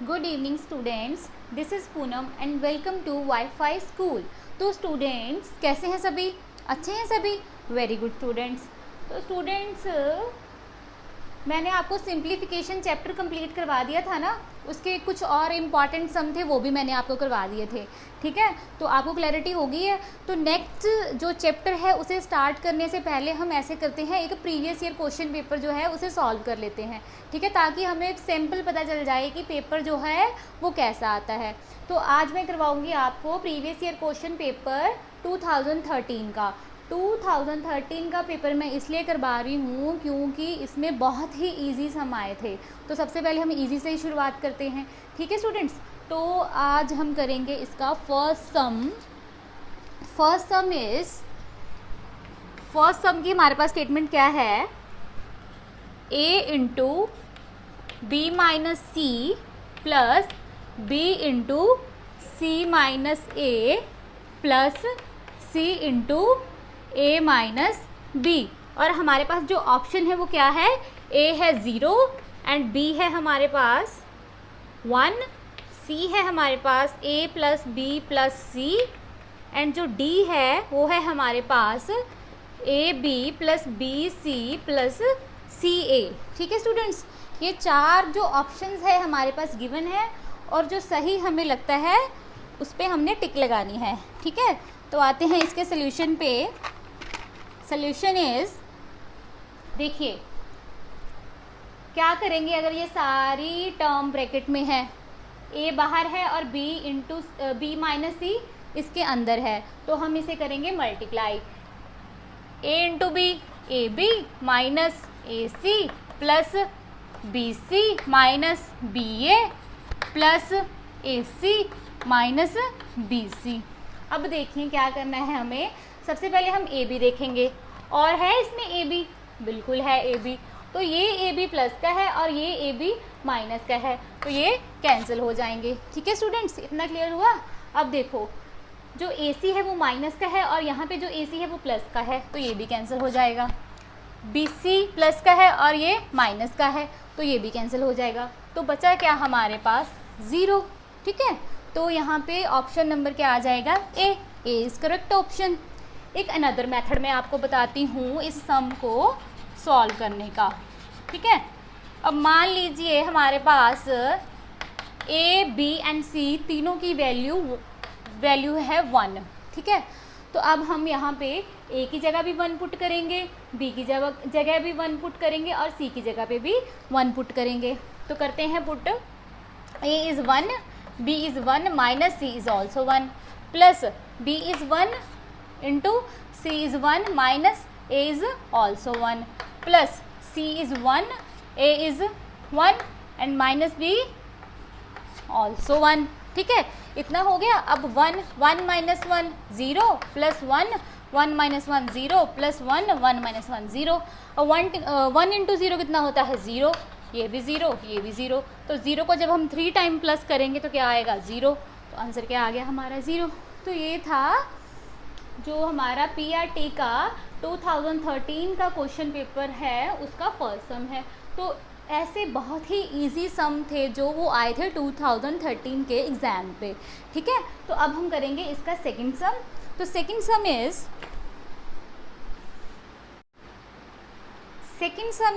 Good evening students, this is Poonam and welcome to WiFi school. तो students कैसे हैं सभी? अच्छे हैं सभी? Very good students. तो स्टूडेंट्स मैंने आपको सिंप्लीफिकेशन चैप्टर कंप्लीट करवा दिया था ना, उसके कुछ और इम्पॉर्टेंट सम थे वो भी मैंने आपको करवा दिए थे। ठीक है, तो आपको क्लैरिटी हो गई है। तो नेक्स्ट जो चैप्टर है उसे स्टार्ट करने से पहले हम ऐसे करते हैं, एक प्रीवियस ईयर क्वेश्चन पेपर जो है उसे सॉल्व कर लेते हैं। ठीक है, ताकि हमें एक सैम्पल पता चल जाए कि पेपर जो है वो कैसा आता है। तो आज मैं करवाऊँगी आपको प्रीवियस ईयर क्वेश्चन पेपर 2013 का। 2013 का पेपर मैं इसलिए करवा रही हूँ क्योंकि इसमें बहुत ही इजी सम आए थे। तो सबसे पहले हम इजी से ही शुरुआत करते हैं। ठीक है स्टूडेंट्स, तो आज हम करेंगे इसका फर्स्ट सम की हमारे पास स्टेटमेंट क्या है? a into B minus C plus B into C minus A plus C into A minus B. और हमारे पास जो ऑप्शन है वो क्या है? ए है 0 एंड बी है हमारे पास 1, सी है हमारे पास a plus B plus C and जो d है वो है हमारे पास A B plus B C plus C A. ठीक है स्टूडेंट्स, ये चार जो ऑप्शंस है हमारे पास गिवन है और जो सही हमें लगता है उस पर हमने टिक लगानी है। ठीक है, तो आते हैं इसके सोल्यूशन पे। सोल्यूशन इज, देखिए क्या करेंगे अगर ये सारी टर्म ब्रैकेट में है, a बाहर है और b into B minus C इसके अंदर है, तो हम इसे करेंगे multiply. a into B A B minus A C plus B C minus B A plus A C minus B C. अब देखिए क्या करना है हमें। सबसे पहले हम ए बी देखेंगे, और है इसमें ए बी? बिल्कुल है ए बी। तो ये ए बी प्लस का है और ये ए बी माइनस का है, तो ये कैंसिल हो जाएंगे। ठीक है स्टूडेंट्स, इतना क्लियर हुआ? अब देखो जो ए सी है वो माइनस का है और यहाँ पे जो ए सी है वो प्लस का है, तो ये भी कैंसिल हो जाएगा। बी सी प्लस का है और ये माइनस का है, तो ये भी कैंसिल हो जाएगा। तो बचा क्या हमारे पास? 0। ठीक है, तो यहाँ पे ऑप्शन नंबर क्या आ जाएगा? A is correct option. एक अनदर मेथड मैं आपको बताती हूँ इस सम को सॉल्व करने का। ठीक है, अब मान लीजिए हमारे पास ए बी एंड सी तीनों की वैल्यू है 1। ठीक है, तो अब हम यहाँ पे ए की जगह भी 1 पुट करेंगे, बी की जगह भी 1 पुट करेंगे और सी की जगह पे भी 1 पुट करेंगे। तो करते हैं put. A is 1, B is 1 minus C is also 1 plus B is 1 into C is 1 minus A is also 1 plus C is 1, A is 1 and minus B also 1। ठीक है, इतना हो गया। अब 1 minus 1 0 plus 1 minus 1 0 plus 1 minus 1 0। और 1 into 0 कितना होता है? 0। ये भी 0, ये भी 0। तो 0 को जब हम 3 टाइम प्लस करेंगे तो क्या आएगा? 0। तो आंसर क्या आ गया हमारा? 0। तो ये था जो हमारा PRT का 2013 का क्वेश्चन पेपर है उसका फर्स्ट सम है। तो ऐसे बहुत ही इजी सम थे जो वो आए थे 2013 के एग्ज़ाम पे। ठीक है, तो अब हम करेंगे इसका सेकंड सम। तो सेकंड सम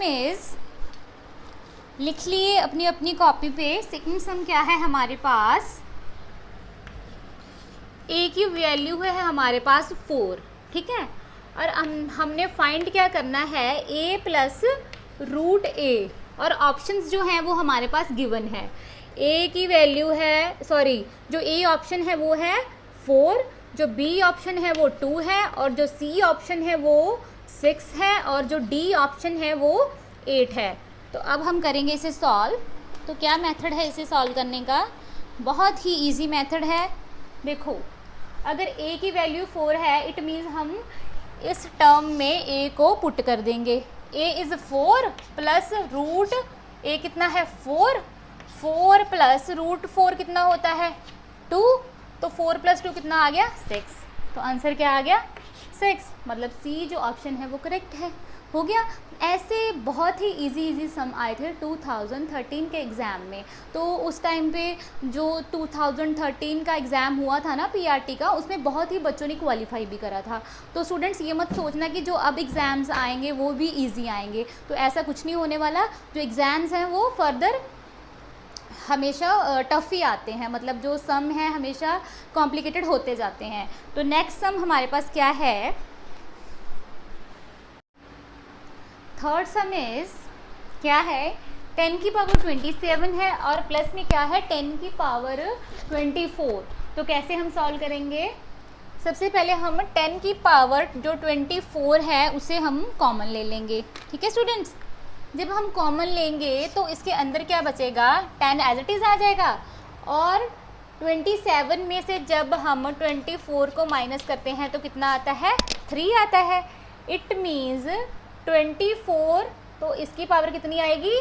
इज़ लिख लिए अपनी अपनी कॉपी पे। सेकंड सम क्या है हमारे पास? ए की वैल्यू है हमारे पास 4। ठीक है, और हमने फाइंड क्या करना है? ए प्लस रूट ए, और ऑप्शंस जो हैं वो हमारे पास गिवन है। ए की वैल्यू है, जो ए ऑप्शन है वो है 4, जो बी ऑप्शन है वो 2 है, और जो सी ऑप्शन है वो 6 है, और जो डी ऑप्शन है वो 8 है। तो अब हम करेंगे इसे सॉल्व। तो क्या मेथड है इसे सॉल्व करने का? बहुत ही इजी मेथड है। देखो, अगर a की वैल्यू 4 है इट मीन्स हम इस टर्म में a को पुट कर देंगे। a is 4 plus root a कितना है? 4 प्लस रूट 4 कितना होता है? 2। तो 4 प्लस 2 कितना आ गया? 6। तो आंसर क्या आ गया? 6। मतलब सी जो ऑप्शन है वो करेक्ट है। हो गया। ऐसे बहुत ही इजी सम आए थे 2013 के एग्ज़ाम में। तो उस टाइम पे जो 2013 का एग्ज़ाम हुआ था ना पीआरटी का, उसमें बहुत ही बच्चों ने क्वालिफाई भी करा था। तो स्टूडेंट्स ये मत सोचना कि जो अब एग्ज़ाम्स आएंगे वो भी ईजी आएंगे, तो ऐसा कुछ नहीं होने वाला। जो एग्ज़ाम्स हैं वो फर्दर हमेशा टफ़ ही आते हैं, मतलब जो सम है हमेशा कॉम्प्लिकेटेड होते जाते हैं। तो नेक्स्ट सम हमारे पास क्या है, थर्ड सम इज़ क्या है, 10 की पावर 27 है और प्लस में क्या है 10 की पावर 24। तो कैसे हम सॉल्व करेंगे, सबसे पहले हम 10 की पावर जो 24 है उसे हम कॉमन ले लेंगे। ठीक है स्टूडेंट्स, जब हम कॉमन लेंगे तो इसके अंदर क्या बचेगा, 10 एज इट इज़ आ जाएगा, और 27 में से जब हम 24 को माइनस करते हैं तो कितना आता है, 3 आता है। इट मीन्स 24, तो इसकी पावर कितनी आएगी,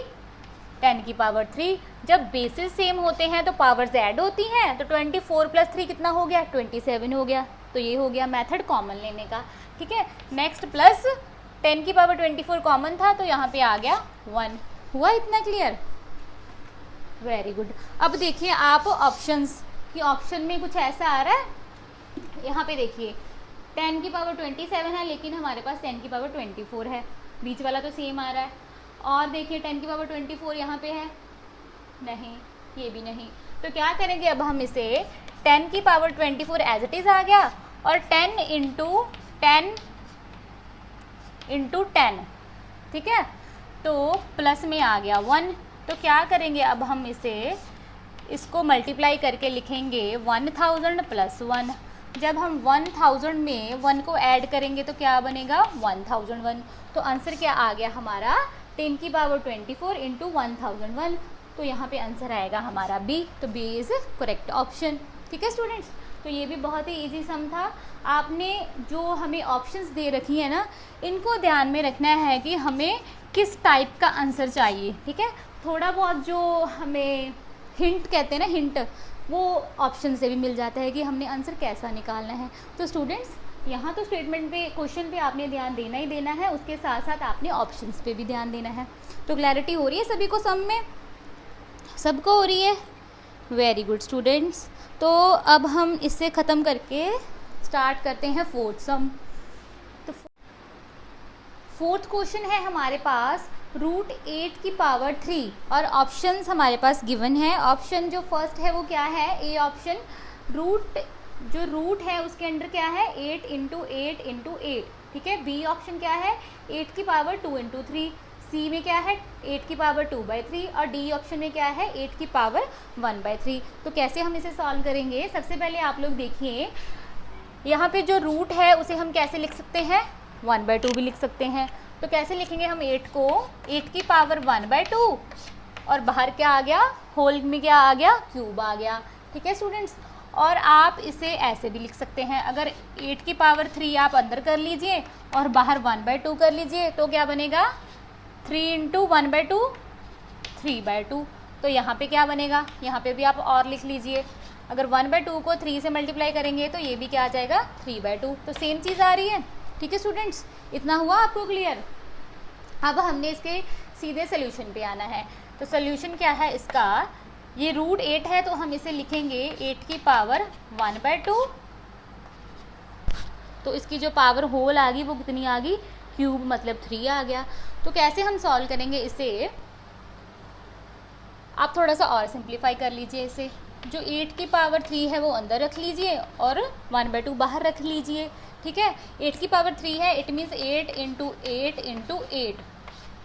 10 की पावर 3। जब बेसिस सेम होते हैं तो पावर्स ऐड होती हैं, तो 24 + 3 कितना हो गया, 27 हो गया। तो ये हो गया मेथड कॉमन लेने का। ठीक है, नेक्स्ट प्लस 10 की पावर 24 कॉमन था तो यहाँ पे आ गया 1। हुआ इतना क्लियर, वेरी गुड। अब देखिए आप ऑप्शंस कि ऑप्शन में कुछ ऐसा आ रहा है, यहाँ पे देखिए 10 की पावर 27 है लेकिन हमारे पास 10 की पावर 24 है, बीच वाला तो सेम आ रहा है। और देखिए 10 की पावर 24 यहाँ पे है, नहीं ये भी नहीं। तो क्या करेंगे अब हम इसे, 10 की पावर 24 एज इट इज़ आ गया, और 10 × 10 × 10, ठीक है, तो प्लस में आ गया 1। तो क्या करेंगे अब हम इसको मल्टीप्लाई करके लिखेंगे 1000 + 1। जब हम 1000 में 1 को ऐड करेंगे तो क्या बनेगा, 1001। तो आंसर क्या आ गया हमारा, 10 की पावर 24 × 1001। तो यहाँ पे आंसर आएगा हमारा बी। तो बी इज़ करेक्ट ऑप्शन। ठीक है स्टूडेंट्स, तो ये भी बहुत ही इजी सम था। आपने जो हमें ऑप्शंस दे रखी है ना, इनको ध्यान में रखना है कि हमें किस टाइप का आंसर चाहिए। ठीक है, थोड़ा बहुत जो हमें हिंट कहते हैं ना, हिंट, वो ऑप्शन से भी मिल जाता है कि हमने आंसर कैसा निकालना है। तो स्टूडेंट्स यहाँ तो स्टेटमेंट पे, क्वेश्चन पे आपने ध्यान देना ही देना है, उसके साथ साथ आपने ऑप्शंस पे भी ध्यान देना है। तो क्लैरिटी हो रही है सभी को, सम में सबको हो रही है, वेरी गुड स्टूडेंट्स। तो अब हम इससे ख़त्म करके स्टार्ट करते हैं फोर्थ सम। तो फोर्थ क्वेश्चन है हमारे पास √8 की पावर 3 और ऑप्शंस हमारे पास गिवन है। ऑप्शन जो फर्स्ट है वो क्या है, ए ऑप्शन, जो रूट है उसके अंदर क्या है 8 × 8 × 8। ठीक है, बी ऑप्शन क्या है 8 की पावर 2 × 3, सी में क्या है 8 की पावर 2/3 और डी ऑप्शन में क्या है 8 की पावर 1/3। तो कैसे हम इसे सॉल्व करेंगे, सबसे पहले आप लोग देखिए यहाँ पे जो रूट है उसे हम कैसे लिख सकते हैं, 1/2 भी लिख सकते हैं। तो कैसे लिखेंगे हम 8 को, 8 की पावर 1/2 और बाहर क्या आ गया, होल में क्या आ गया, क्यूब आ गया। ठीक है स्टूडेंट्स, और आप इसे ऐसे भी लिख सकते हैं, अगर 8 की पावर 3 आप अंदर कर लीजिए और बाहर 1/2 कर लीजिए तो क्या बनेगा 3 × 1/2 3/2। तो यहाँ पे क्या बनेगा, यहाँ पे भी आप और लिख लीजिए, अगर 1/2 को 3 से मल्टीप्लाई करेंगे तो ये भी क्या आ जाएगा 3/2। तो सेम चीज़ आ रही है। ठीक है स्टूडेंट्स, इतना हुआ आपको क्लियर। अब हमने इसके सीधे सोल्यूशन पे आना है। तो सोल्यूशन क्या है इसका, ये √8 है तो हम इसे लिखेंगे 8 की पावर 1/2। तो इसकी जो पावर होल आ गई वो कितनी आ गई, क्यूब, मतलब 3 आ गया। तो कैसे हम सॉल्व करेंगे इसे, आप थोड़ा सा और सिंप्लीफाई कर लीजिए इसे। जो 8 की पावर 3 है वो अंदर रख लीजिए और 1/2 बाहर रख लीजिए। ठीक है, 8 की पावर 3 है, इट मीन्स 8 × 8 × 8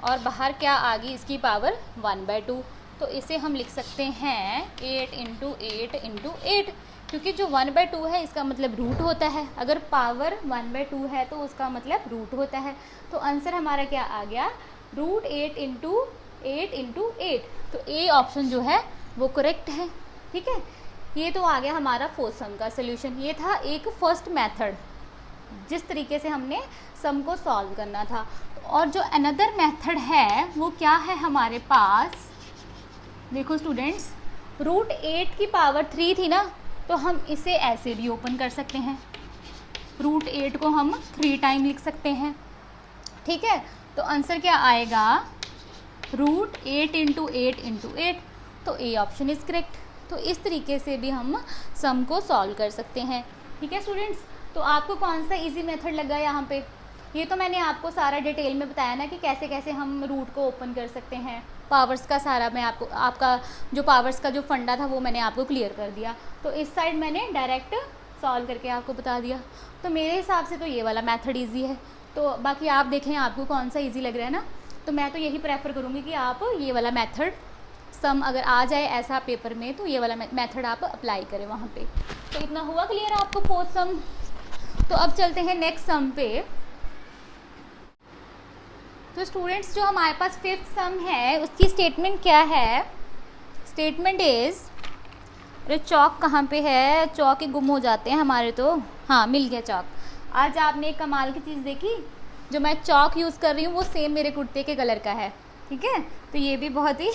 और बाहर क्या आ गई इसकी पावर 1/2। तो इसे हम लिख सकते हैं 8 × 8 × 8, क्योंकि जो 1/2 है इसका मतलब रूट होता है, अगर पावर 1/2 है तो उसका मतलब रूट होता है। तो आंसर हमारा क्या आ गया, √8 × 8 × 8। तो ए ऑप्शन जो है वो करेक्ट है। ठीक है, ये तो आ गया हमारा फोर्थ सम का सोल्यूशन। ये था एक फर्स्ट मेथड जिस तरीके से हमने सम को सॉल्व करना था। और जो अनदर मेथड है वो क्या है हमारे पास, देखो स्टूडेंट्स, √8 की पावर 3 थी ना, तो हम इसे ऐसे भी ओपन कर सकते हैं, √8 को हम 3 टाइम लिख सकते हैं। ठीक है, तो आंसर क्या आएगा, √8 × 8 × 8। तो ए ऑप्शन इज़ करेक्ट। तो इस तरीके से भी हम सम को सॉल्व कर सकते हैं। ठीक है स्टूडेंट्स, तो आपको कौन सा इजी मेथड लगा यहाँ पे? ये तो मैंने आपको सारा डिटेल में बताया ना कि कैसे कैसे हम रूट को ओपन कर सकते हैं। पावर्स का सारा मैं आपको, आपका जो पावर्स का जो फंडा था वो मैंने आपको क्लियर कर दिया। तो इस साइड मैंने डायरेक्ट सॉल्व करके आपको बता दिया। तो मेरे हिसाब से तो ये वाला मेथड ईजी है। तो बाकी आप देखें आपको कौन सा ईजी लग रहा है ना। तो मैं तो यही प्रेफर करूँगी कि आप ये वाला मेथड, सम अगर आ जाए ऐसा पेपर में तो ये वाला मेथड आप अप्लाई करें वहाँ पे। तो इतना हुआ क्लियर आपको फोर्थ सम। तो अब चलते हैं नेक्स्ट सम पे। तो स्टूडेंट्स जो हमारे पास फिफ्थ सम है उसकी स्टेटमेंट क्या है? स्टेटमेंट इज़, अरे चौक कहाँ पे है? चौक ही गुम हो जाते हैं हमारे तो। हाँ, मिल गया चौक। आज आपने एक कमाल की चीज़ देखी, जो मैं चौक यूज़ कर रही हूँ वो सेम मेरे कुर्ते के कलर का है। ठीक है, तो ये भी बहुत ही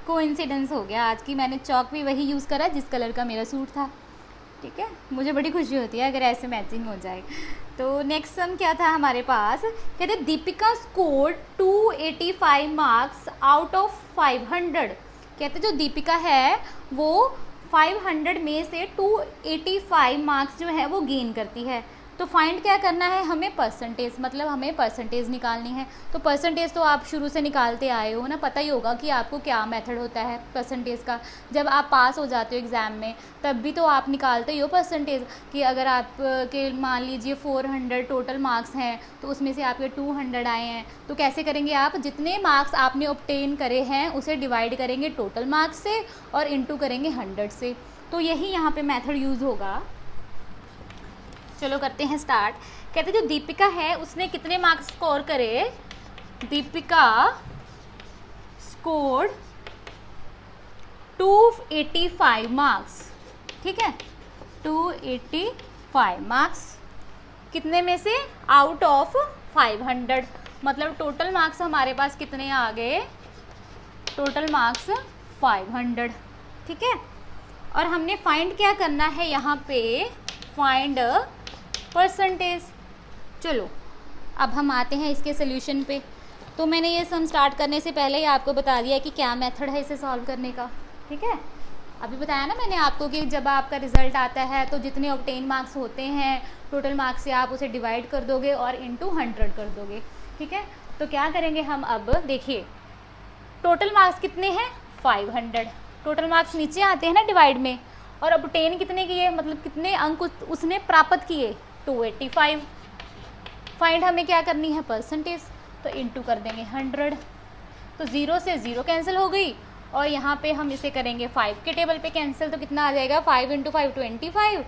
कोइंसिडेंस हो गया आज की, मैंने चौक भी वही यूज़ करा जिस कलर का मेरा सूट था। ठीक है, मुझे बड़ी खुशी होती है अगर ऐसे मैचिंग हो जाए। तो नेक्स्ट सम क्या था हमारे पास? कहते Deepika scored 285 marks out of 500। कहते जो दीपिका है वो 500 में से 285 मार्क्स जो है वो गेन करती है। तो फाइंड क्या करना है हमें? परसेंटेज, मतलब हमें परसेंटेज निकालनी है। तो परसेंटेज तो आप शुरू से निकालते आए हो ना, पता ही होगा कि आपको क्या मेथड होता है परसेंटेज का। जब आप पास हो जाते हो एग्ज़ाम में तब भी तो आप निकालते ही हो परसेंटेज, कि अगर आप के मान लीजिए 400 टोटल मार्क्स हैं तो उसमें से आपके 200 आए हैं, तो कैसे करेंगे आप? जितने मार्क्स आपने ऑब्टेन करे हैं उसे डिवाइड करेंगे टोटल मार्क्स से और इंटू करेंगे 100 से। तो यही यहाँ पे मेथड यूज़ होगा। चलो करते हैं स्टार्ट। कहते जो दीपिका है उसने कितने मार्क्स स्कोर करे? Deepika scored 285 marks. ठीक है, 285 मार्क्स कितने में से? Out of 500। मतलब टोटल मार्क्स हमारे पास कितने आ गए? Total marks 500। ठीक है, और हमने फाइंड क्या करना है यहाँ पे? Find percentage. चलो अब हम आते हैं इसके सोल्यूशन पे। तो मैंने ये सम स्टार्ट करने से पहले ही आपको बता दिया कि क्या मेथड है इसे सॉल्व करने का। ठीक है, अभी बताया ना मैंने आपको कि जब आपका रिजल्ट आता है तो जितने ऑब्टेन मार्क्स होते हैं टोटल मार्क्स से आप उसे डिवाइड कर दोगे और इंटू 100 कर दोगे। ठीक है, तो क्या करेंगे हम? अब देखिए टोटल मार्क्स कितने हैं? 500। टोटल मार्क्स नीचे आते हैं ना डिवाइड में, और ऑब्टेन कितने किए, मतलब कितने अंक उसने प्राप्त किए? 285। फाइंड हमें क्या करनी है? परसेंटेज। तो इंटू कर देंगे 100। तो 0 से 0 कैंसिल हो गई, और यहाँ पे हम इसे करेंगे 5 के टेबल पे कैंसिल। तो कितना आ जाएगा? 5 × 5 25।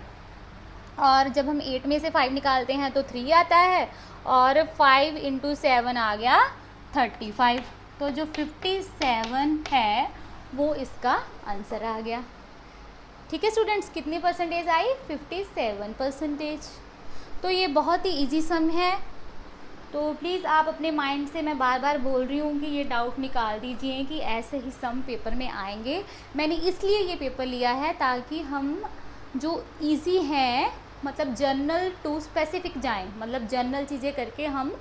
और जब हम 8 में से 5 निकालते हैं तो 3 आता है, और 5 × 7 आ गया 35। तो जो 57 है वो इसका आंसर आ गया। ठीक है स्टूडेंट्स, कितनी परसेंटेज आई? 57%। तो ये बहुत ही इजी सम है। तो प्लीज़ आप अपने माइंड से, मैं बार बार बोल रही हूँ कि ये डाउट निकाल दीजिए कि ऐसे ही सम पेपर में आएंगे। मैंने इसलिए ये पेपर लिया है ताकि हम जो इजी हैं, मतलब जनरल टू स्पेसिफिक जाएं, मतलब जनरल चीज़ें करके हम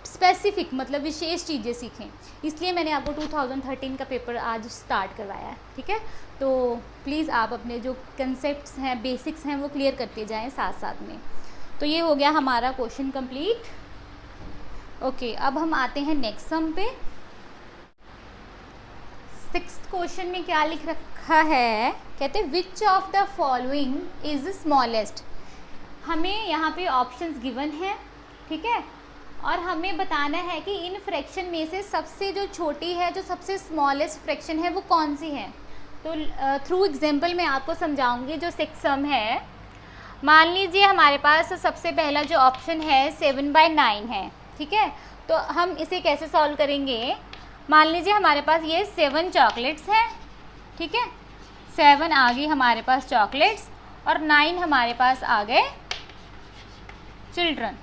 स्पेसिफिक मतलब विशेष चीज़ें सीखें। इसलिए मैंने आपको 2013 का पेपर आज स्टार्ट करवाया है। ठीक है, तो प्लीज़ आप अपने जो कंसेप्ट्स हैं, बेसिक्स हैं, वो क्लियर करते जाएं साथ साथ में। तो ये हो गया हमारा क्वेश्चन कंप्लीट। ओके, अब हम आते हैं नेक्स्ट सम पे। 6th क्वेश्चन में क्या लिख रखा है? कहते हैं which of the following is smallest. हमें यहाँ पे ऑप्शंस गिवन हैं। ठीक है, और हमें बताना है कि इन फ्रैक्शन में से सबसे जो छोटी है, जो सबसे स्मॉलेस्ट फ्रैक्शन है वो कौन सी है। तो थ्रू एग्जांपल मैं आपको समझाऊंगी। जो 6th सम है, मान लीजिए हमारे पास सबसे पहला जो ऑप्शन है 7/9 है। ठीक है, तो हम इसे कैसे सॉल्व करेंगे? मान लीजिए हमारे पास ये 7 चॉकलेट्स हैं। ठीक है, 7 आ गई हमारे पास चॉकलेट्स, और 9 हमारे पास आ गए चिल्ड्रन।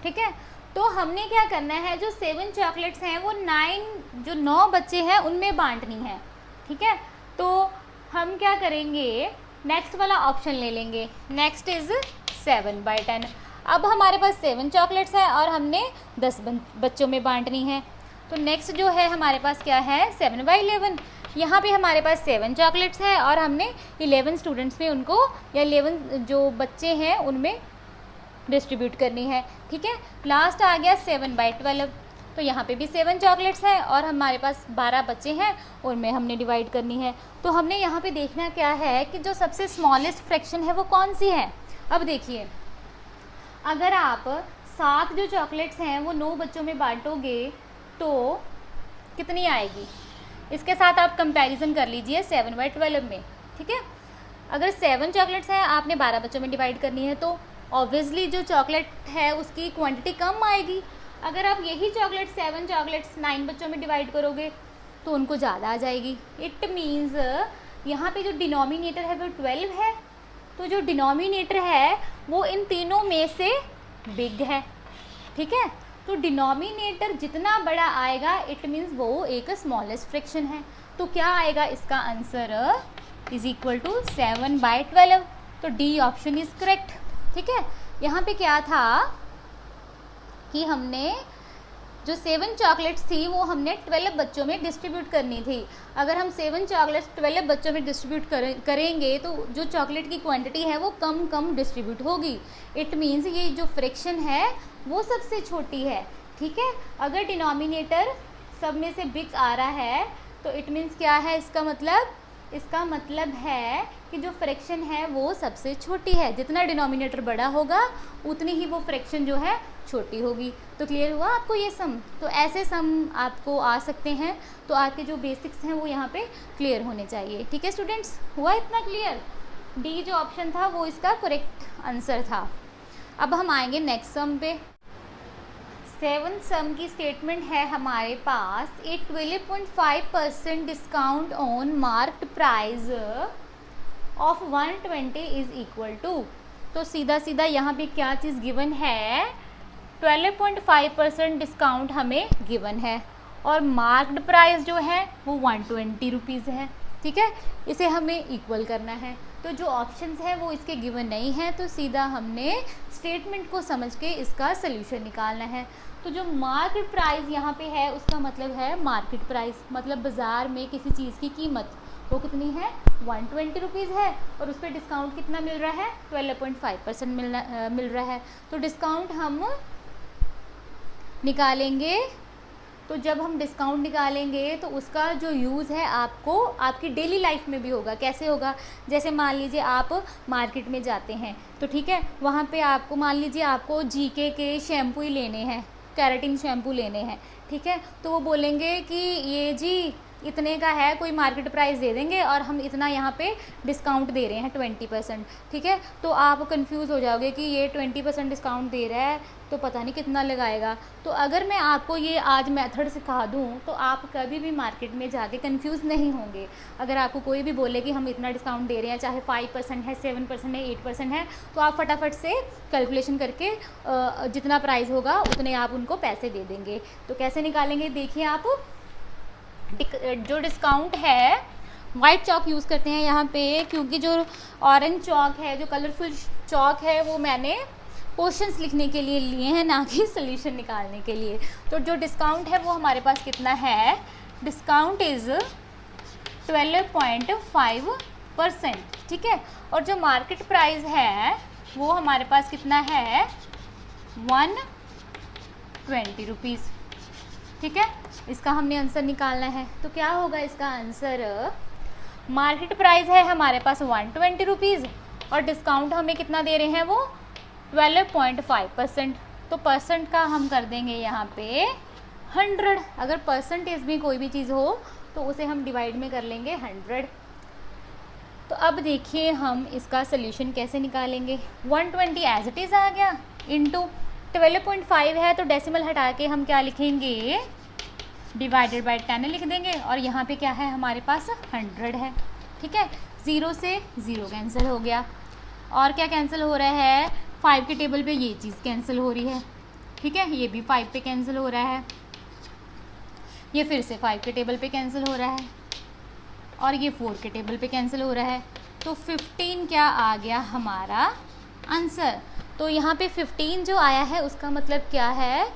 ठीक है, तो हमने क्या करना है? जो 7 चॉकलेट्स हैं वो 9 बच्चे हैं उनमें बांटनी है। ठीक है, तो हम क्या करेंगे? नेक्स्ट वाला ऑप्शन ले लेंगे। Next is 7/10। अब हमारे पास 7 चॉकलेट्स है और हमने 10 बच्चों में बांटनी है। तो नेक्स्ट जो है हमारे पास क्या है 7/11। यहाँ पे हमारे पास 7 चॉकलेट्स है और हमने 11 स्टूडेंट्स में उनको या 11 जो बच्चे हैं उनमें डिस्ट्रीब्यूट करनी है। ठीक है, लास्ट आ गया 7/12। तो यहाँ पे भी 7 चॉकलेट्स हैं और हमारे पास 12 बच्चे हैं, उनमें हमने डिवाइड करनी है। तो हमने यहाँ पे देखना क्या है कि जो सबसे स्मॉलेस्ट फ्रैक्शन है वो कौन सी है। अब देखिए, अगर आप 7 जो चॉकलेट्स हैं वो 9 बच्चों में बांटोगे तो कितनी आएगी, इसके साथ आप कंपैरिजन कर लीजिए 7/12 में। ठीक है, अगर 7 चॉकलेट्स हैं आपने 12 बच्चों में डिवाइड करनी है तो ऑब्वियसली जो चॉकलेट है उसकी क्वांटिटी कम आएगी। अगर आप यही 7 चॉकलेट्स 9 बच्चों में डिवाइड करोगे तो उनको ज़्यादा आ जाएगी। इट मीन्स यहाँ पे जो डिनोमिनेटर है वो 12 है, तो जो डिनोमिनेटर है वो इन तीनों में से बिग है। ठीक है, तो डिनोमिनेटर जितना बड़ा आएगा इट मीन्स वो एक स्मॉलेस्ट फ्रैक्शन है। तो क्या आएगा इसका आंसर इज इक्वल टू 7/12। तो डी ऑप्शन इज करेक्ट। ठीक है, यहाँ पे क्या था कि हमने जो 7 चॉकलेट्स थी वो हमने 12 बच्चों में डिस्ट्रीब्यूट करनी थी। अगर हम 7 चॉकलेट्स 12 बच्चों में डिस्ट्रीब्यूट करेंगे तो जो चॉकलेट की क्वांटिटी है वो कम डिस्ट्रीब्यूट होगी। इट मीन्स ये जो फ्रैक्शन है वो सबसे छोटी है। ठीक है, अगर डिनोमिनेटर सब में से बिग आ रहा है तो इट मीन्स क्या है, इसका मतलब है कि जो फ्रैक्शन है वो सबसे छोटी है। जितना डिनोमिनेटर बड़ा होगा उतनी ही वो फ्रैक्शन जो है छोटी होगी। तो क्लियर हुआ आपको ये सम। तो ऐसे सम आपको आ सकते हैं, तो आपके जो बेसिक्स हैं वो यहाँ पे क्लियर होने चाहिए। ठीक है स्टूडेंट्स, हुआ इतना क्लियर। डी जो ऑप्शन था वो इसका करेक्ट आंसर था। अब हम आएंगे नेक्स्ट सम पे। 7 सम की स्टेटमेंट है हमारे पास, A 12.5% discount on marked price of 120 is equal to. तो सीधा यहाँ पे क्या चीज़ गिवन है, 12.5% डिस्काउंट हमें गिवन है और मार्क्ड प्राइस जो है वो 120 रुपीज़ है। ठीक है, इसे हमें इक्वल करना है। तो जो ऑप्शंस हैं वो इसके गिवन नहीं है, तो सीधा हमने स्टेटमेंट को समझ के इसका सोल्यूशन निकालना है। तो जो मार्केट प्राइस यहाँ पे है उसका मतलब है मार्केट प्राइस, मतलब बाज़ार में किसी चीज़ की कीमत वो कितनी है 120 रुपीज़ है और उस पर डिस्काउंट कितना मिल रहा है 12.5% मिल रहा है। तो डिस्काउंट हम निकालेंगे, तो जब हम डिस्काउंट निकालेंगे तो उसका जो यूज़ है आपको आपकी डेली लाइफ में भी होगा। कैसे होगा, जैसे मान लीजिए आप मार्केट में जाते हैं तो ठीक है, वहाँ पे आपको मान लीजिए आपको जीके के शैम्पू ही लेने हैं, केराटिन शैम्पू लेने हैं। ठीक है, तो वो बोलेंगे कि ये जी इतने का है, कोई मार्केट प्राइस दे देंगे और हम इतना यहाँ पे डिस्काउंट दे रहे हैं 20%। ठीक है, तो आप कंफ्यूज हो जाओगे कि ये 20% डिस्काउंट दे रहा है तो पता नहीं कितना लगाएगा। तो अगर मैं आपको ये आज मेथड सिखा दूँ तो आप कभी भी मार्केट में जाके कंफ्यूज नहीं होंगे। अगर आपको कोई भी बोले कि हम इतना डिस्काउंट दे रहे हैं, चाहे 5% है, 7% है, 8% है, तो आप फटाफट से कैलकुलेशन करके जितना प्राइस होगा उतने आप उनको पैसे दे देंगे। तो कैसे निकालेंगे देखिए आप, जो डिस्काउंट है वाइट चॉक यूज़ करते हैं यहाँ पे, क्योंकि जो ऑरेंज चॉक है, जो कलरफुल चॉक है, वो मैंने क्वेश्चंस लिखने के लिए लिए हैं, ना कि सोल्यूशन निकालने के लिए। तो जो डिस्काउंट है वो हमारे पास कितना है, डिस्काउंट इज़ 12.5%। ठीक है, और जो मार्केट प्राइस है वो हमारे पास कितना है 120 रुपीज़। ठीक है, इसका हमने आंसर निकालना है। तो क्या होगा इसका आंसर, मार्केट प्राइस है हमारे पास 120 रुपीज़ और डिस्काउंट हमें कितना दे रहे हैं वो 12.5%। तो परसेंट का हम कर देंगे यहाँ पे 100। अगर परसेंटेज में कोई भी चीज़ हो तो उसे हम डिवाइड में कर लेंगे 100। तो अब देखिए हम इसका सोल्यूशन कैसे निकालेंगे। 120 एज इट इज़ आ गया, इंटू 12.5 है तो डेसिमल हटा के हम क्या लिखेंगे, डिवाइडेड बाय 10 लिख देंगे और यहाँ पे क्या है हमारे पास 100 है। ठीक है, 0 से 0 कैंसिल हो गया और क्या कैंसिल हो रहा है, 5 के टेबल पे ये चीज़ कैंसिल हो रही है। ठीक है, ये भी 5 पे कैंसिल हो रहा है, ये फिर से 5 के टेबल पे कैंसिल हो रहा है और ये 4 के टेबल पे कैंसिल हो रहा है। तो 15 क्या आ गया हमारा आंसर। तो यहाँ पे 15 जो आया है उसका मतलब क्या है,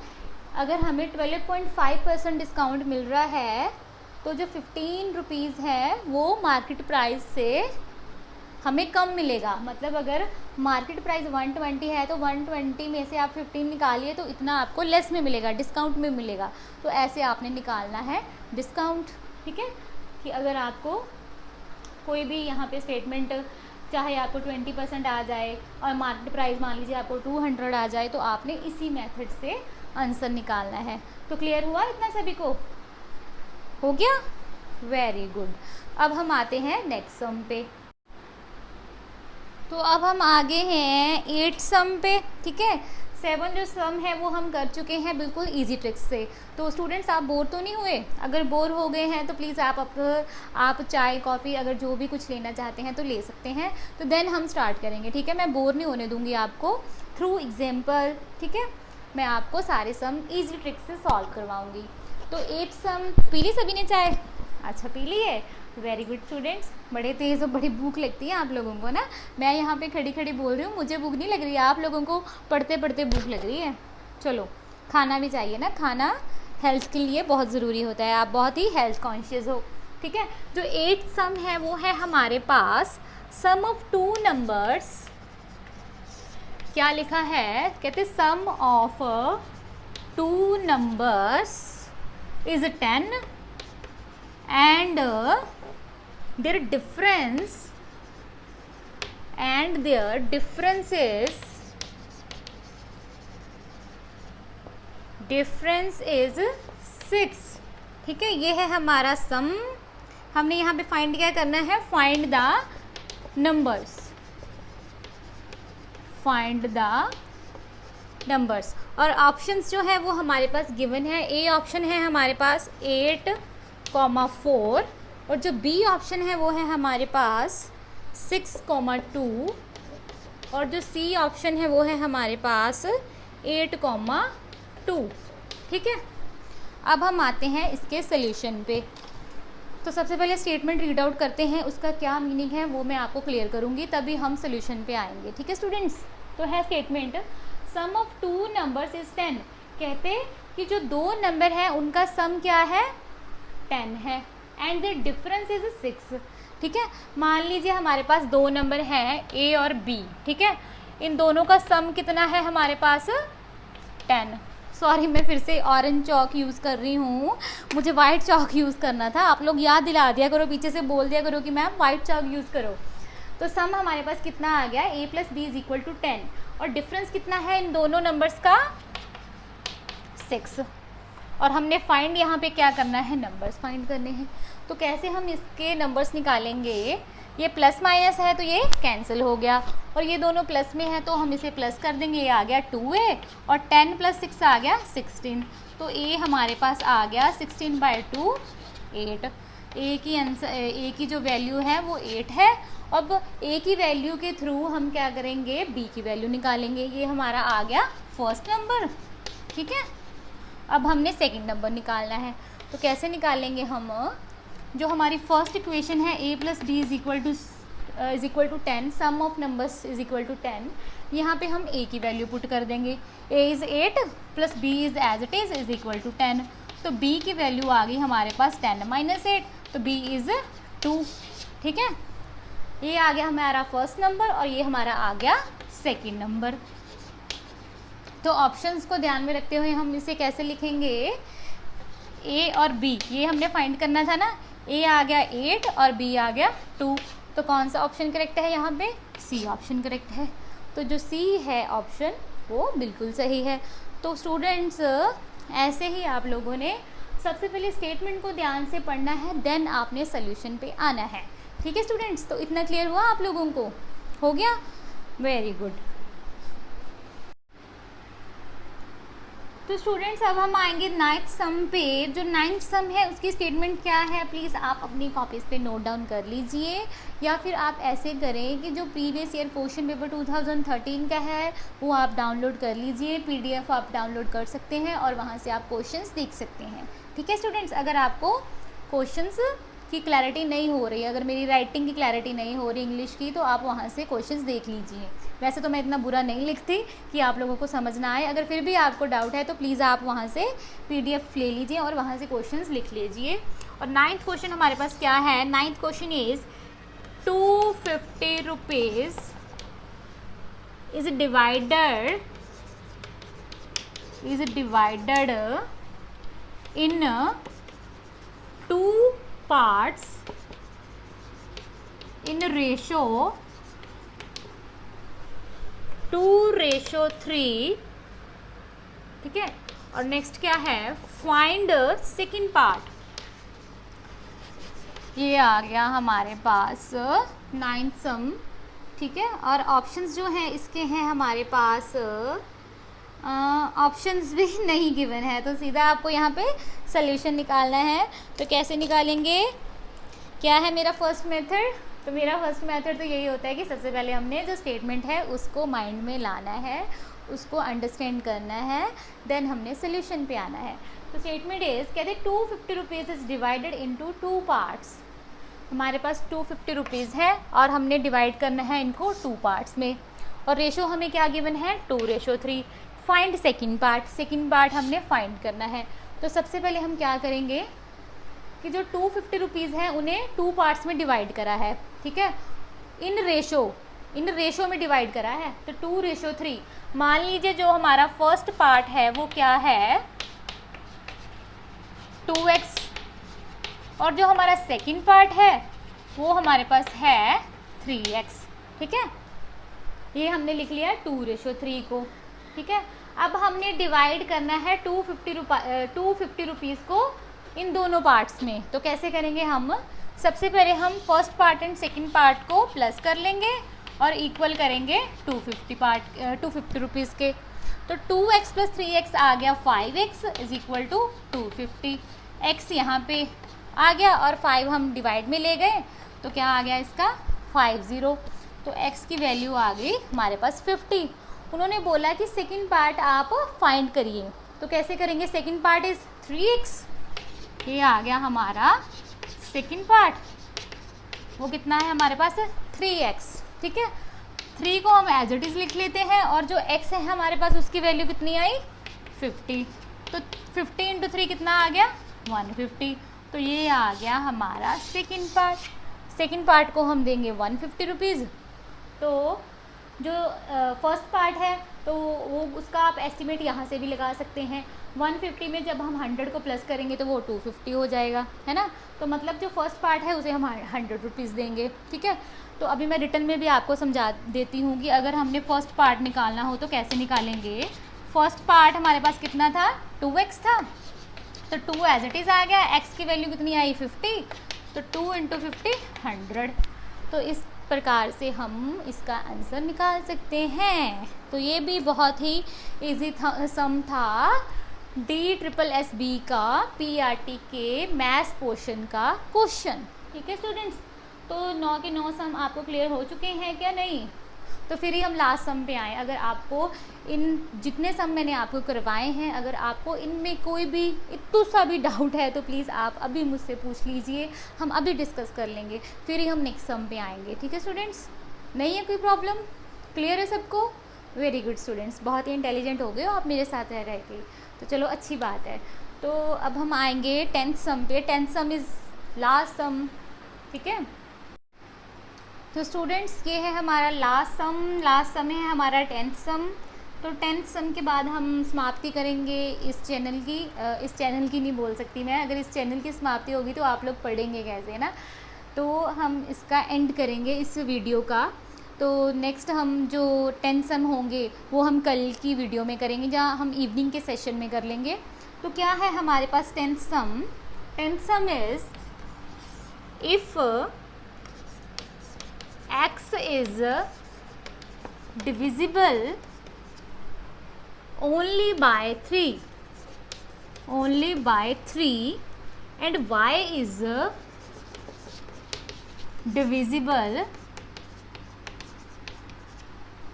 अगर हमें 12.5% डिस्काउंट मिल रहा है तो जो 15 रुपीज़ है वो मार्केट प्राइस से हमें कम मिलेगा। मतलब अगर मार्केट प्राइस 120 है तो 120 में से आप 15 निकालिए तो इतना आपको लेस में मिलेगा, डिस्काउंट में मिलेगा। तो ऐसे आपने निकालना है डिस्काउंट, ठीक है। कि अगर आपको कोई भी यहाँ पे स्टेटमेंट चाहे आपको 20% आ जाए और मार्केट प्राइस मान लीजिए आपको 200 आ जाए, तो आपने इसी मेथड से आंसर निकालना है। तो क्लियर हुआ इतना सभी को? हो गया, वेरी गुड। अब हम आते हैं नेक्स्ट सम पे। तो अब हम आगे हैं 8 सम पे, ठीक है। 7 जो सम है वो हम कर चुके हैं बिल्कुल इजी ट्रिक्स से। तो स्टूडेंट्स आप बोर तो नहीं हुए? अगर बोर हो गए हैं तो प्लीज़ आप चाय कॉफ़ी अगर जो भी कुछ लेना चाहते हैं तो ले सकते हैं। तो देन हम स्टार्ट करेंगे, ठीक है। मैं बोर नहीं होने दूंगी आपको, थ्रू एग्जाम्पल, ठीक है। मैं आपको सारे सम इजी ट्रिक्स से सॉल्व करवाऊँगी। तो 8 सम पी ली सभी ने चाय? अच्छा पी ली है, वेरी गुड स्टूडेंट्स। बड़े तेज़ और बड़ी भूख लगती है आप लोगों को ना। मैं यहाँ पे खड़ी खड़ी बोल रही हूँ, मुझे भूख नहीं लग रही है, आप लोगों को पढ़ते पढ़ते भूख लग रही है। चलो खाना भी चाहिए ना, खाना हेल्थ के लिए बहुत ज़रूरी होता है। आप बहुत ही हेल्थ कॉन्शियस हो, ठीक है। जो 8 सम है वो है हमारे पास सम ऑफ 2 नंबर्स। क्या लिखा है? कहते sum of 2 numbers is 10 and their difference is 6, ठीक है। ये है हमारा सम। हमने यहाँ पे फाइंड क्या करना है? Find the numbers. और ऑप्शंस जो है वो हमारे पास गिवन है। ए ऑप्शन है हमारे पास 8,4 और जो बी ऑप्शन है वो है हमारे पास 6,2 और जो सी ऑप्शन है वो है हमारे पास 8,2, ठीक है। अब हम आते हैं इसके सॉल्यूशन पे। तो सबसे पहले स्टेटमेंट रीड आउट करते हैं, उसका क्या मीनिंग है वो मैं आपको क्लियर करूँगी, तभी हम सॉल्यूशन पे आएंगे, ठीक है स्टूडेंट्स। तो है statement sum of 2 numbers is 10। कहते कि जो 2 नंबर है उनका सम क्या है? 10 है एंड द डिफरेंस इज 6, ठीक है। मान लीजिए हमारे पास 2 नंबर हैं ए और बी, ठीक है। इन दोनों का सम कितना है हमारे पास? 10। सॉरी मैं फिर से ऑरेंज चॉक यूज़ कर रही हूँ, मुझे वाइट चॉक यूज़ करना था। आप लोग याद दिला दिया करो, पीछे से बोल दिया करो कि मैम वाइट चॉक यूज़ करो। तो सम हमारे पास कितना आ गया? a + b = 10 और डिफरेंस कितना है इन दोनों नंबर्स का? 6। और हमने फाइंड यहाँ पे क्या करना है? नंबर्स फाइंड करने हैं। तो कैसे हम इसके नंबर्स निकालेंगे? ये प्लस माइनस है तो ये कैंसिल हो गया और ये दोनों प्लस में है तो हम इसे प्लस कर देंगे। ये आ गया 2a और 10 + 6 आ गया 16। तो a हमारे पास आ गया 16/2 8। a की जो वैल्यू है वो 8 है। अब a की वैल्यू के थ्रू हम क्या करेंगे? b की वैल्यू निकालेंगे। ये हमारा आ गया फर्स्ट नंबर, ठीक है। अब हमने सेकंड नंबर निकालना है। तो कैसे निकालेंगे हम? जो हमारी फर्स्ट इक्वेशन है a + b = 10, sum of numbers = 10, यहाँ पे हम a की वैल्यू पुट कर देंगे। a is 8 + b is as it is = 10। तो b की वैल्यू आ गई हमारे पास 10 - 8, तो b इज़ 2, ठीक है। ये आ गया हमारा फर्स्ट नंबर और ये हमारा आ गया सेकंड नंबर। तो ऑप्शंस को ध्यान में रखते हुए हम इसे कैसे लिखेंगे? a और b, ये हमने फाइंड करना था ना। a आ गया 8 और b आ गया 2। तो कौन सा ऑप्शन करेक्ट है यहाँ पे? c ऑप्शन करेक्ट है। तो जो c है ऑप्शन वो बिल्कुल सही है। तो स्टूडेंट्स ऐसे ही आप लोगों ने सबसे पहले स्टेटमेंट को ध्यान से पढ़ना है, देन आपने सोल्यूशन पे आना है, ठीक है स्टूडेंट्स। तो इतना क्लियर हुआ आप लोगों को? हो गया, वेरी गुड। तो स्टूडेंट्स अब हम आएंगे 9th सम पे। जो 9th सम है उसकी स्टेटमेंट क्या है, प्लीज़ आप अपनी कॉपीज़ पे नोट डाउन कर लीजिए, या फिर आप ऐसे करें कि जो प्रीवियस ईयर क्वेश्चन पेपर 2013 का है वो आप डाउनलोड कर लीजिए। PDF आप डाउनलोड कर सकते हैं और वहाँ से आप क्वेश्चंस देख सकते हैं, ठीक है स्टूडेंट्स। अगर आपको क्वेश्चंस की क्लैरिटी नहीं हो रही है, अगर मेरी राइटिंग की क्लैरिटी नहीं हो रही इंग्लिश की, तो आप वहाँ से क्वेश्चंस देख लीजिए। वैसे तो मैं इतना बुरा नहीं लिखती कि आप लोगों को समझ ना आए, अगर फिर भी आपको डाउट है तो प्लीज़ आप वहाँ से PDF ले लीजिए और वहाँ से क्वेश्चंस लिख लीजिए। और 9th क्वेश्चन हमारे पास क्या है? 9th question is 250 rupees is divided in 2 parts in ratio 2:3, ठीक है। और नेक्स्ट क्या है? Find second part. ये आ गया हमारे पास 9th सम, ठीक है। और ऑप्शंस जो हैं इसके हैं हमारे पास, ऑप्शंस भी नहीं गिवन है, तो सीधा आपको यहाँ पे सॉल्यूशन निकालना है। तो कैसे निकालेंगे? क्या है मेरा फर्स्ट मेथड? तो मेरा फर्स्ट मेथड तो यही होता है कि सबसे पहले हमने जो स्टेटमेंट है उसको माइंड में लाना है, उसको अंडरस्टैंड करना है, देन हमने सोल्यूशन पे आना है। तो स्टेटमेंट इज, कहते हैं 250 rupees is divided into 2 parts. हमारे पास 250 रुपीज़ है और हमने डिवाइड करना है इनको 2 पार्ट्स में, और रेशो हमें क्या गिवन है? 2:3। Find second part, second part हमने फाइंड करना है। तो सबसे पहले हम क्या करेंगे कि जो 250 रुपीज़ हैं उन्हें 2 पार्ट्स में डिवाइड करा है, ठीक है। इन रेशो में डिवाइड करा है, तो 2:3। मान लीजिए जो हमारा फर्स्ट पार्ट है वो क्या है? 2x, और जो हमारा सेकंड पार्ट है वो हमारे पास है 3x, ठीक है। ये हमने लिख लिया 2:3 को, ठीक है। अब हमने डिवाइड करना है 250 रुपीज़ को इन दोनों पार्ट्स में। तो कैसे करेंगे हम? सबसे पहले हम first part and second part को प्लस कर लेंगे और इक्वल करेंगे 250 रुपीज़ के। तो 2x + 3x आ गया 5x = 250। x यहाँ पे आ गया और 5 हम डिवाइड में ले गए, तो क्या आ गया इसका? 50। तो x की वैल्यू आ गई हमारे पास 50। उन्होंने बोला कि सेकंड पार्ट आप फाइंड करिए, तो कैसे करेंगे? Second part is 3x। ये आ गया हमारा सेकंड पार्ट, वो कितना है हमारे पास? 3x, ठीक है। 3 को हम एज इट इज़ लिख लेते हैं, और जो x है हमारे पास उसकी वैल्यू कितनी आई? 50। तो 50 × 3 कितना आ गया? 150। तो ये आ गया हमारा सेकंड पार्ट। सेकंड पार्ट को हम देंगे 150 रुपीज़। तो जो फर्स्ट पार्ट है तो वो उसका आप एस्टिमेट यहाँ से भी लगा सकते हैं। 150 में जब हम 100 को प्लस करेंगे तो वो 250 हो जाएगा, है ना। तो मतलब जो फर्स्ट पार्ट है उसे हम 100 रुपीज़ देंगे, ठीक है। तो अभी मैं रिटर्न में भी आपको समझा देती हूँ कि अगर हमने फर्स्ट पार्ट निकालना हो तो कैसे निकालेंगे। फर्स्ट पार्ट हमारे पास कितना था? 2x था, तो 2 एज इट इज़ आ गया। x की वैल्यू कितनी आई? 50। तो 2 × 50 100। तो इस प्रकार से हम इसका आंसर निकाल सकते हैं। तो ये भी बहुत ही इजी सम था, DSSB का PRT के मैथ्स पोर्शन का क्वेश्चन, ठीक है स्टूडेंट्स। तो 9 के 9 सम आपको क्लियर हो चुके हैं क्या? नहीं? तो फिर ही हम लास्ट सम पे आए। अगर आपको इन जितने सम मैंने आपको करवाए हैं, अगर आपको इनमें कोई भी इतना सा भी डाउट है तो प्लीज़ आप अभी मुझसे पूछ लीजिए, हम अभी डिस्कस कर लेंगे, फिर ही हम नेक्स्ट सम पे आएंगे, ठीक है स्टूडेंट्स। नहीं है कोई प्रॉब्लम? क्लियर है सबको? वेरी गुड स्टूडेंट्स, बहुत ही इंटेलिजेंट हो गए हो आप मेरे साथ रह के, तो चलो अच्छी बात है। तो अब हम आएंगे 10th सम पे। 10th सम इज़ लास्ट सम, ठीक है। तो स्टूडेंट्स ये है हमारा लास्ट सम है हमारा 10th सम। तो 10th सम के बाद हम समाप्ति करेंगे इस चैनल की नहीं बोल सकती मैं, अगर इस चैनल की समाप्ति होगी तो आप लोग पढ़ेंगे कैसे ना। तो हम इसका एंड करेंगे इस वीडियो का। तो नेक्स्ट हम जो 10th सम होंगे वो हम कल की वीडियो में करेंगे, जहाँ हम इवनिंग के सेशन में कर लेंगे। तो क्या है हमारे पास 10th sum? 10th sum is if x is divisible only by 3 and y is divisible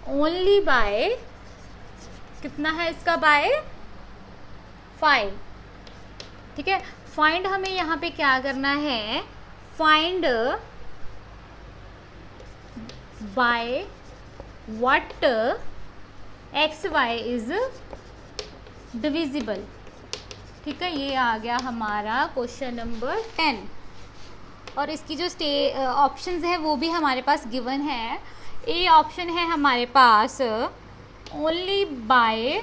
only by कितना है इसका? by 5, ठीक है। फाइंड हमें यहाँ पे क्या करना है? Find by what X Y is divisible. ठीक है, ये आ गया हमारा क्वेश्चन नंबर 10। और इसकी जो ऑप्शंस है वो भी हमारे पास गिवन है। ए ऑप्शन है हमारे पास ओनली बाय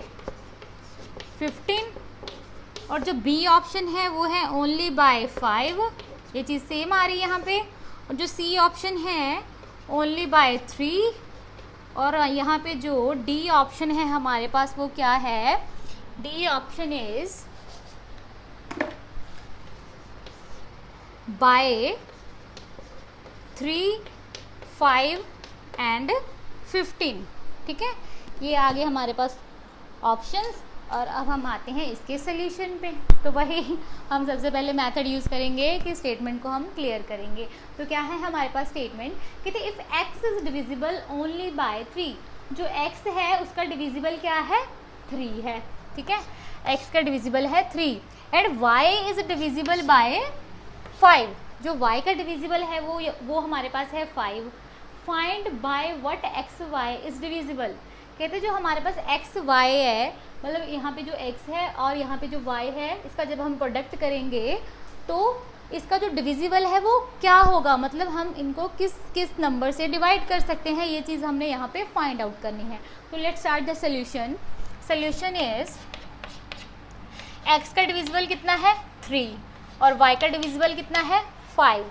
15 और जो बी ऑप्शन है वो है ओनली बाय 5, ये चीज़ सेम आ रही है यहाँ पे। और जो सी ऑप्शन है ओनली बाय 3 और यहाँ पे जो डी ऑप्शन है हमारे पास वो क्या है, D option is by 3, 5 and 15। ठीक है, ये आगे हमारे पास ऑप्शंस। और अब हम आते हैं इसके सॉल्यूशन पे। तो वही हम सबसे पहले मेथड यूज़ करेंगे कि स्टेटमेंट को हम क्लियर करेंगे। तो क्या है हमारे पास स्टेटमेंट, कहते if x is divisible only by 3, जो x है उसका डिविजिबल क्या है, 3 है। ठीक है, x का डिविजिबल है 3 and y is divisible by 5, जो y का डिविजिबल है वो हमारे पास है 5। Find by what X Y is divisible, कहते जो हमारे पास एक्स वाई है, मतलब यहाँ पे जो x है और यहाँ पे जो y है, इसका जब हम प्रोडक्ट करेंगे तो इसका जो डिविजिबल है वो क्या होगा, मतलब हम इनको किस किस नंबर से डिवाइड कर सकते हैं, ये चीज़ हमने यहाँ पे फाइंड आउट करनी है। तो let's start the solution. Solution is x का डिविजिबल कितना है 3 और y का डिविजिबल कितना है 5।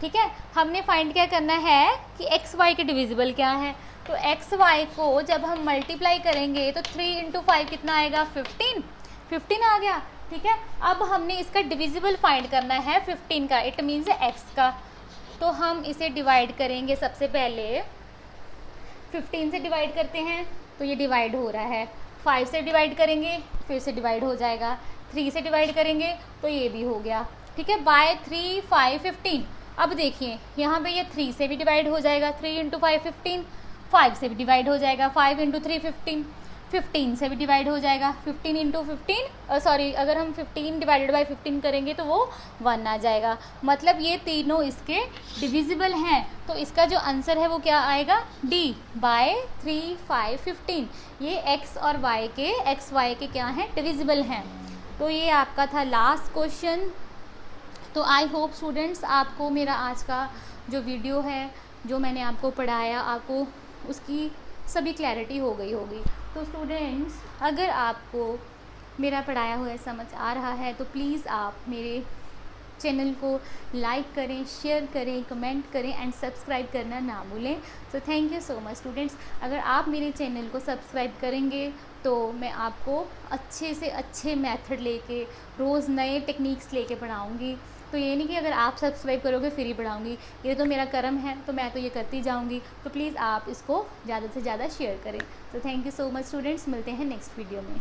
ठीक है, हमने फाइंड क्या करना है कि एक्स वाई के डिविजिबल क्या है। तो एक्स वाई को जब हम मल्टीप्लाई करेंगे तो 3 इंटू 5 कितना आएगा, 15 आ गया। ठीक है, अब हमने इसका डिविजिबल फाइंड करना है 15 का, इट मीन्स एक्स का। तो हम इसे डिवाइड करेंगे, सबसे पहले 15 से डिवाइड करते हैं तो ये डिवाइड हो रहा है, 5 से डिवाइड करेंगे फिर से डिवाइड हो जाएगा, 3 से डिवाइड करेंगे तो ये भी हो गया। ठीक है, बाय 3, 5, 15। अब देखिए यहाँ पे ये 3 से भी डिवाइड हो जाएगा, 3 इंटू 5 15, 5 से भी डिवाइड हो जाएगा, 5 इंटू 3 15, 15 से भी डिवाइड हो जाएगा, 15 इंटू 15 सॉरी अगर हम 15 डिवाइडेड बाय 15 करेंगे तो वो 1 आ जाएगा। मतलब ये तीनों इसके डिविजिबल हैं। तो इसका जो आंसर है वो क्या आएगा, डी बाय 3, 5, 15। ये एक्स और वाई के, एक्स वाई के क्या हैं, डिविजिबल हैं। तो ये आपका था लास्ट क्वेश्चन। तो आई होप स्टूडेंट्स आपको मेरा आज का जो वीडियो है, जो मैंने आपको पढ़ाया, आपको उसकी सभी क्लैरिटी हो गई होगी। तो स्टूडेंट्स अगर आपको मेरा पढ़ाया हुआ समझ आ रहा है तो प्लीज़ आप मेरे चैनल को लाइक करें, शेयर करें, कमेंट करें एंड सब्सक्राइब करना ना भूलें। तो thank you so much students. अगर आप मेरे चैनल को सब्सक्राइब करेंगे तो मैं आपको अच्छे से अच्छे मेथड लेके रोज़ नए टेक्निक्स लेके पढ़ाऊँगी। तो ये नहीं कि अगर आप सब्सक्राइब करोगे फिर ही पढ़ाऊँगी, ये तो मेरा कर्म है, तो मैं तो ये करती जाऊँगी। तो प्लीज़ आप इसको ज़्यादा से ज़्यादा शेयर करें। तो thank you so much students, मिलते हैं नेक्स्ट वीडियो में।